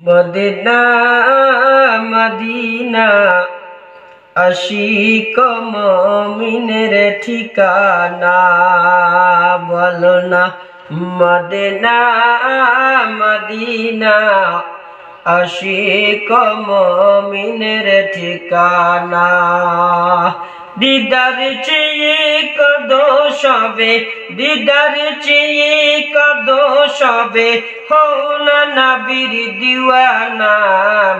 Medina Medina Ashiq মুমিনের ঠিকানা বলো না। মদিনা মদিনা আশিক মুমিনের ঠিকানা। দিদার চেয়ে কদো সবে, দিদার চেয়ে কদো সবে, হও না নবীর দিওয়ানা।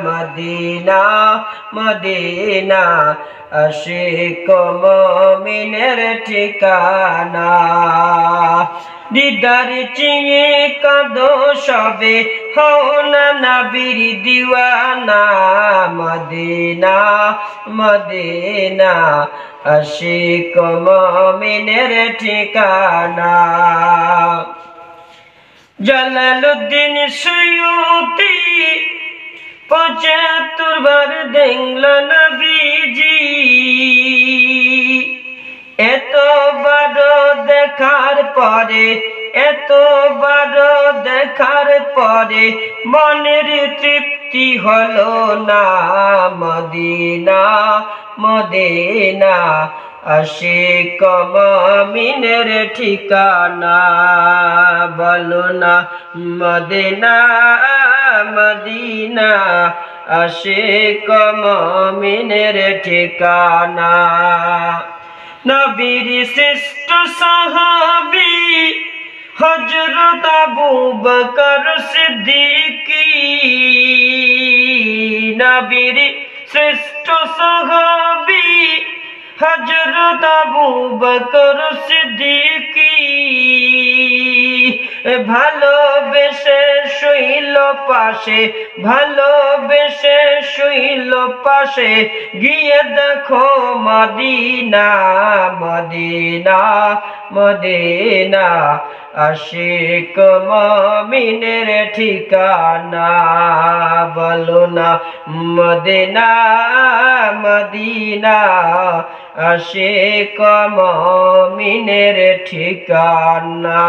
মদিনা মদিনা আশিক মুমিনের ঠিকানা। দিদার চেয়ে কদো সবে, হও না নবীর দিওয়ানা। মদিনা মদিনা আশিক মুমিনের ঠিকানা। জালালউদ্দিন সুয়ুতি ৭৫ বার দেখল নবীজি। এতবার দেখার পরে, এতবার দেখার পরে মনের তৃপ্তি হলো না। মদিনা মদিনা আশিক মুমিনের ঠিকানা বলো না। মদিনা মদিনা আশিক মুমিনের ঠিকানা। নবীর শ্রেষ্ঠ সাহাবী হযরত আবু বকর সিদ্দিকী। নবীর শ্রেষ্ঠ সাহাবী হযরত আবু বকর সিদ্দিকী। ভালোবেসে শুইল পাশে, ভালোবেসে শুইল পাশে, গিয়ে দেখো মদিনা। মদিনা মদিনা আশিক মুমিনের ঠিকানা বলো না। মদিনা মদিনা আশিক মুমিনের ঠিকানা।